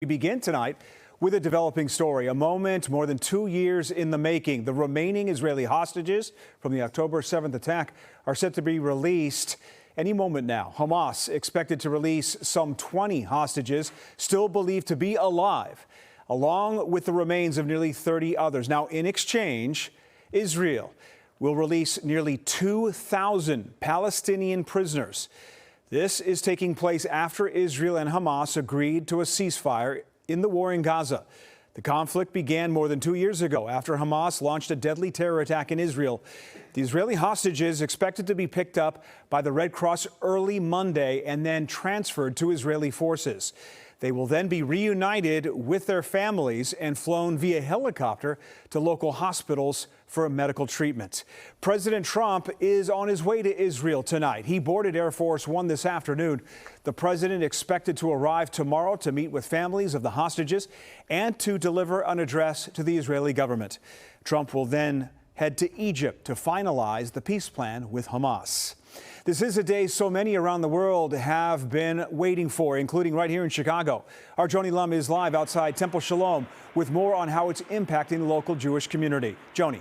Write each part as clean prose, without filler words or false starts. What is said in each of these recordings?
begin tonight with a developing story, a moment more than 2 years in the making. The remaining Israeli hostages from the October 7th attack are set to be released any moment now. Hamas expected to release some 20 hostages still believed to be alive, along with the remains of nearly 30 others. Now, in exchange, Israel will release nearly 2,000 Palestinian prisoners. This is taking place after Israel and Hamas agreed to a ceasefire in the war in Gaza. The conflict began more than 2 years ago after Hamas launched a deadly terror attack in Israel. The Israeli hostages expected to be picked up by the Red Cross early Monday and then transferred to Israeli forces. They will then be reunited with their families and flown via helicopter to local hospitals for medical treatment. President Trump is on his way to Israel tonight. He boarded Air Force One this afternoon. The president expected to arrive tomorrow to meet with families of the hostages and to deliver an address to the Israeli government. Trump will then head to Egypt to finalize the peace plan with Hamas. This is a day so many around the world have been waiting for, including right here in Chicago. Our Joni Lum is live outside Temple Shalom with more on how it's impacting the local Jewish community. Joni.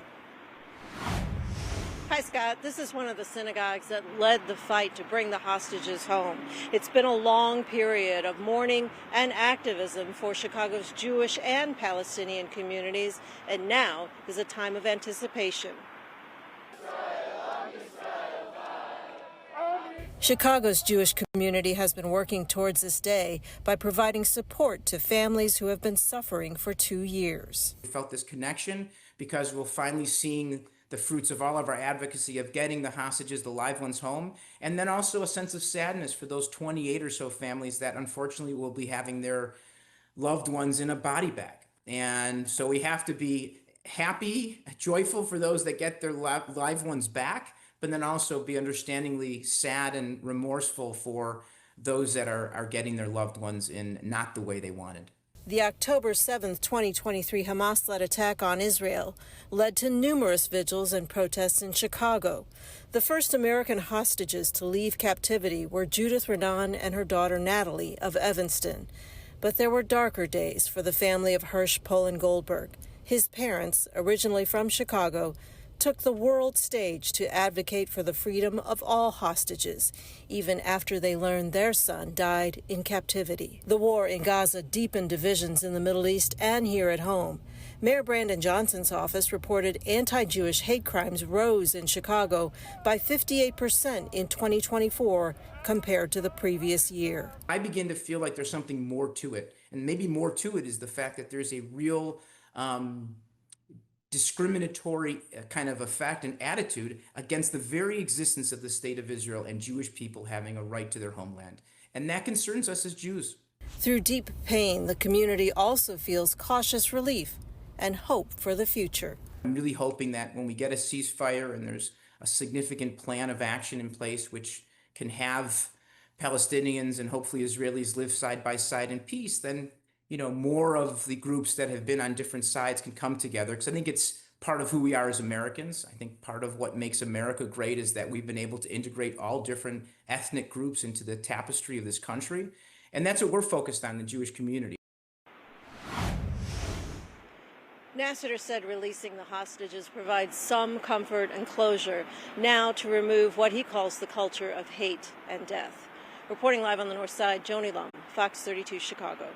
Hi, Scott. This is one of the synagogues that led the fight to bring the hostages home. It's been a long period of mourning and activism for Chicago's Jewish and Palestinian communities, and now is a time of anticipation. Chicago's Jewish community has been working towards this day by providing support to families who have been suffering for 2 years. We felt this connection because we're finally seeing the fruits of all of our advocacy of getting the hostages, the live ones, home, and then also a sense of sadness for those 28 or so families that unfortunately will be having their loved ones in a body bag. And so we have to be happy, joyful for those that get their live ones back, but then also be understandingly sad and remorseful for those that are getting their loved ones in not the way they wanted. The October 7th, 2023 Hamas-led attack on Israel led to numerous vigils and protests in Chicago. The first American hostages to leave captivity were Judith Renan and her daughter Natalie of Evanston. But there were darker days for the family of Hirsch Poland Goldberg. His parents, originally from Chicago, took the world stage to advocate for the freedom of all hostages, even after they learned their son died in captivity. The war in Gaza deepened divisions in the Middle East and here at home. Mayor Brandon Johnson's office reported anti-Jewish hate crimes rose in Chicago by 58% in 2024 compared to the previous year. I begin to feel like there's something more to it, and maybe more to it is the fact that there's a real discriminatory kind of effect and attitude against the very existence of the state of Israel and Jewish people having a right to their homeland. And that concerns us as Jews. Through deep pain, the community also feels cautious relief and hope for the future. I'm really hoping that when we get a ceasefire and there's a significant plan of action in place which can have Palestinians and hopefully Israelis live side by side in peace, then more of the groups that have been on different sides can come together, because I think it's part of who we are as Americans. I think part of what makes America great is that we've been able to integrate all different ethnic groups into the tapestry of this country. And that's what we're focused on in the Jewish community. Nassiter said releasing the hostages provides some comfort and closure now to remove what he calls the culture of hate and death. Reporting live on the North Side, Joni Lum, Fox 32 Chicago.